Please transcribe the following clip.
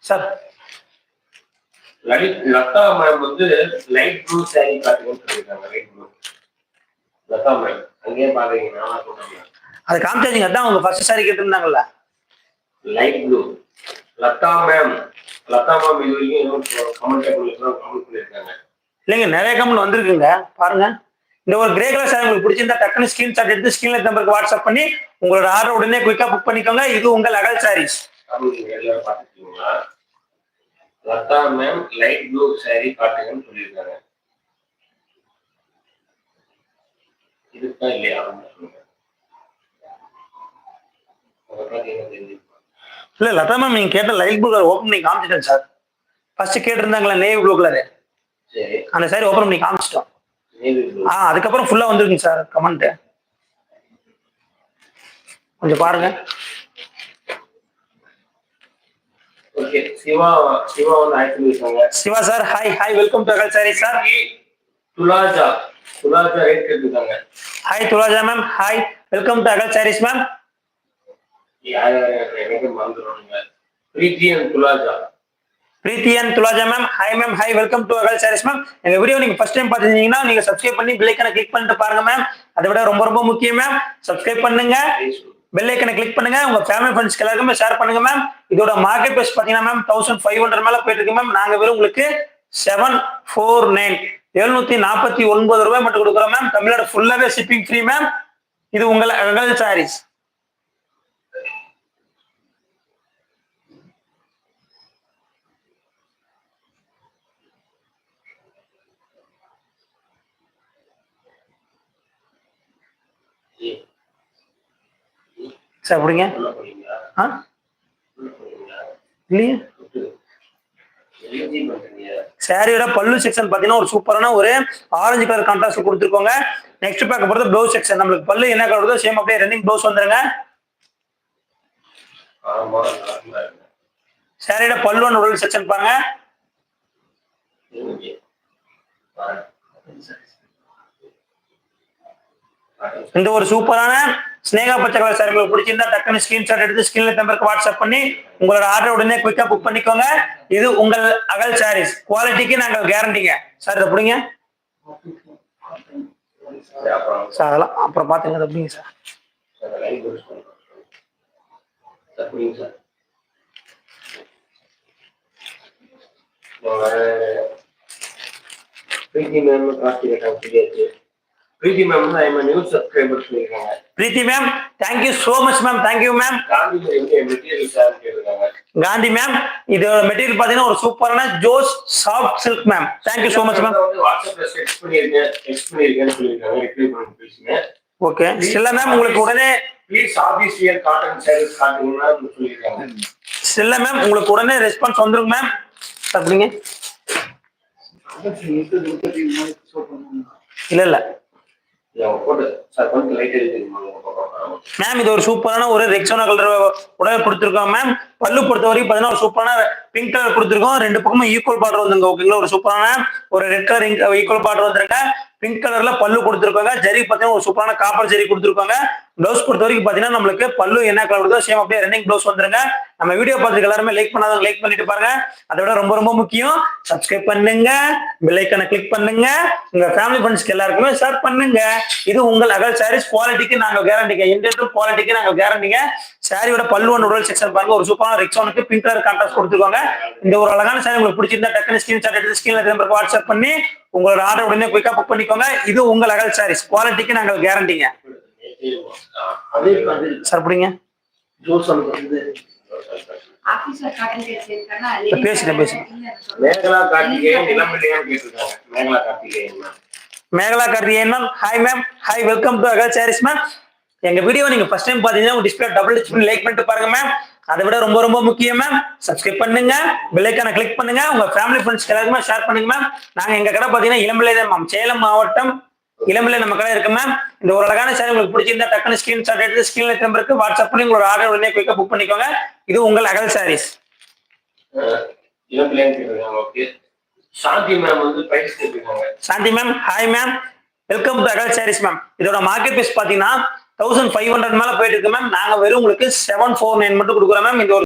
Sir Latha ma'am வந்து light blue sari காட்டுங்கன்னு சொல்லியிருக்காங்க. லைட் ப்ளூ லதா மேம் அங்கேயே பாக்குறீங்கன்னா அது காமிச்சாச்சுங்க. அதான் அவங்க ஃபர்ஸ்ட் சாரி கேட்டிருந்தாங்கல்ல. லைட் ப்ளூ லதா மேம் இது வரைக்கும் கமெண்ட் பண்ணியிருக்காங்க. இல்லைங்க, நிறைய கமெண்ட் வந்திருக்குங்க பாருங்க. இந்த ஒரு கிரே கலர் சாரி உங்களுக்கு பிடிச்சிருந்தா டக்குனு ஸ்கிரீன்ஷாட் எடுத்து ஸ்கிரீன்ல நம்பருக்கு வாட்ஸ்அப் பண்ணி உங்களோட ஆர்டர் உடனே குயிக்கா புக் பண்ணிக்கோங்க. இது உங்கள் அகல் சாரீஸ். எல்லாரும் பாத்துக்கீங்களா? Latha ma'am light blue sari காட்டுங்கன்னு சொல்லியிருக்காங்க. இதுதான் இல்லையா? இல்ல லதா மேம் நீங்க கேட்ட லைட் ப்ளூ கலர் ஓப்பன் பண்ணி காமிச்சிட்டேன் சார். ஃபர்ஸ்ட் கேட்டிருந்தாங்களா நேவி ப்ளூ கலர், அந்த சாரி ஓப்பன் பண்ணி காமிச்சிட்டோம். அதுக்கப்புறம் ஃபுல்லா வந்துருக்குங்க சார் கமெண்ட். கொஞ்சம் பாருங்க. ஓகே, சிவா வந்து ஹாய் சொல்லிருக்காங்க. Siva sir hi welcome to Agal sari sir. Tulaja rate கேட்டிருக்காங்க. Hi Tulaja ma'am, hi welcome to Agal saris ma'am. எனக்கு மறந்துடுவாங்க. Preethi and Tulaja ma'am, hi welcome to Agal saris ma'am. எங்க வீடியோ நீங்க ஃபர்ஸ்ட் டைம் பாத்தீங்கன்னா நீங்க சப்ஸ்கிரைப் பண்ணி பெல் ஐகானை கிளிக் பண்ணிட்டு பாருங்க மேம். அதை விட ரொம்ப முக்கியம் மேம், சப்ஸ்கிரைப் பண்ணுங்க, பெல் ஐகானை கிளிக் பண்ணுங்க, உங்க ஃபேமிலி ஃப்ரெண்ட்ஸ்க்கு எல்லாருக்குமே ஷேர் பண்ணுங்க மேம். இதோட மார்க்கெட் பிரைஸ் பாத்தீங்கன்னா மேம் 1500 மேல போயிட்டு இருக்கு மேம். நாங்க வெறும் உங்களுக்கு 749 749 ரூபாய் மட்டும் கொடுக்குறோம் மேம். தமிழ்நாடு ஃபுல்லாவே ஷிப்பிங் ஃப்ரீ மேம். இது உங்கள் அகல் சாரீஸ். சார் அப்படிங்க இல்லையே. சாரியோட பல்லு செக்ஷன் பாத்தீங்கன்னா ஒரு சூப்பரான ஒரு ஆரஞ்சு கலர் கான்ட்ராஸ்ட் கொடுத்துருக்கோங்க. நெக்ஸ்ட் பார்க்க போறது ப்ளவுஸ் செக்ஷன். நம்மளுக்கு பல்லு என்ன கலர் வருதோ சேம் அப்படியே ரன்னிங் ப்ளவுஸ் வந்துருங்க. சாரியோட பல்லு அண்ட் உடல் செக்ஷன் பாருங்க. இந்த ஒரு சூப்பரான ஸ்னேகா பச்சை கலர் சாரி உங்களுக்கு பிடிச்சிருந்தா டக்குனு ஸ்கிரீன்ஷாட் எடுத்து ஸ்கிரீன்ல நம்பருக்கு வாட்ஸ்அப் பண்ணி உங்களோட ஆர்டர் உடனே குயிக்கா புக் பண்ணிக்கோங்க. இது உங்கள் அகல் சாரீஸ். குவாலிட்டிக்கு நாங்கள் கேரண்டிங்க சார். இதை பிடிங்க சார், அதெல்லாம் அப்புறம் பாத்துங்க. அப்படிங்க sir. Preethi ma'am Preethi ma'am வந்து ஐம் நியூ சப்ஸ்கிரைபர் சொல்லிருக்காங்க. Preethi ma'am thank you so much ma'am. thank you ma'am. Gandhi ma'am இது மெட்டீரியல் பாத்தீங்கன்னா ஒரு சூப்பரான ஜோஸ் soft silk ma'am. thank you so much ma'am. வாட்ஸ்அப்ல டெக்ஸ்ட் பண்ணிருக்கேன்னு சொல்லிருக்காங்க. ரிப்ளை பண்ணி பேசுங்க. ஓகே ஸ்டெல்லா மேம் உங்களுக்கு உடனே please office wear cotton sarees காட்டுங்கன்னா சொல்லிருக்காங்க. ஸ்டெல்லா மேம் உங்களுக்கு உடனே ரெஸ்பான்ஸ் வந்துருங்க மேம். அப்படிங்க இல்ல மேம் இது ஒரு சூப்பரான ஒரு ரெக்ஸோனா கலர் உடனே கொடுத்துருக்கோம் மேம். பல்லு பொறுத்த வரைக்கும் பாத்தீங்கன்னா ஒரு சூப்பரான பிங்க் கலர் கொடுத்துருக்கோம். ரெண்டு பக்கமும் ஈக்குவல் பார்டர் வந்துங்க. ஓகேங்களா, ஒரு சூப்பரான ஒரு ரெட் கலர் ஈக்குவல் பார்டர் வந்துருங்க. பிங்க் கலர்ல பல்லு கொடுத்துருக்காங்க. ஜரி பாத்தீங்கன்னா ஒரு சூப்பரான காப்பர் ஜரி கொடுத்துருக்காங்க. பிளவுஸ் பொறுத்த வரைக்கும் பாத்தீங்கன்னா நம்மளுக்கு பல்லு என்ன கலர் வருதோ சேம் அப்படியே ரன்னிங் பிளவுஸ் வந்துருங்க. நம்ம வீடியோ பார்த்துட்டு எல்லாருமே லைக் பண்ணாதவங்க லைக் பண்ணிட்டு பாருங்க. அதை விட ரொம்ப முக்கியம் சப்ஸ்கிரைப் பண்ணுங்க, பெல் ஐகானை கிளிக் பண்ணுங்க, உங்க ஃபேமிலி ஃப்ரெண்ட்ஸ்க்கு எல்லாருக்குமே ஷேர் பண்ணுங்க. இது உங்கள் அகல் சாரீஸ். குவாலிட்டிக்கு நாங்க கேரண்டிங்க. இன்டென்ட் குவாலிட்டிக்கு நாங்க கேரண்டிங்க. சாரியோட பல்லு அண்ட் உடல் செக்ஷன் பாருங்க. ஒரு சூப்பரான ரெக்ஸோனுக்கு பிங்க் கலர் கான்ட்ராஸ்ட் கொடுத்துருக்காங்க. இந்த ஒரு அழகான சாரி உங்களுக்கு பிடிச்சிருந்தா டக்குனு ஸ்கிரீன்ஷாட் எடுத்து ஸ்கிரீன்ல நம்பருக்கு வாட்ஸ்அப் பண்ணி உங்களோட ஆர்டர் உடனே குயிக்கா புக் பண்ணிக்கோங்க. இது உங்கள் அகல் சாரீஸ். குவாலிட்டிக்கு நாங்கள் கேரண்டிங்க சார். அப்படிங்க Mekala Karthikeyan ma'am, hi ma'am, hi welcome to Agal saris ma'am. எங்க வீடியோ நீங்க ஃபர்ஸ்ட் டைம் பாத்தீங்கன்னா டிஸ்பிளே டபுள் டச் பண்ணி லைக் பண்ணிட்டு பாருங்க மேம். அதை விட ரொம்ப முக்கியம் மேம் சப்ஸ்கிரைப் பண்ணுங்க, பெல் ஐகானை கிளிக் பண்ணுங்க, உங்க ஃபேமிலி ஃப்ரெண்ட்ஸ்க்கு எல்லாருக்குமே ஷேர் பண்ணுங்க மேம். நாங்க எங்க கடை பாத்தீங்கன்னா இளம்பிள்ளை தான் மேம், சேலம் மாவட்டம் இளம்பிள்ளை நம்ம கடை இருக்கு மேம். இந்த ஒரு அழகான சாரி உங்களுக்கு பிடிச்சிருந்தா டக்குனு ஸ்கிரீன்ஷாட் எடுத்து ஸ்கிரீன்ல நம்பருக்கு வாட்ஸ்அப் பண்ணி உங்களோட ஆர்டர் உடனே குயிக்கா புக் பண்ணிக்கோங்க. இது உங்கள் அகல் சாரீஸ். சாந்தி மேம் வந்து பிரைஸ் கேட்டிருக்காங்க. Shanthi ma'am hi ma'am, welcome to Agal saris ma'am. இதோட மார்க்கெட் பிரைஸ் பாத்தீங்கன்னா 1500 மேல போயிட்டு இருக்கு மேம். நாங்க வெறும் உங்களுக்கு 749 மட்டும் கொடுக்குறோம் மேம். இந்த ஒரு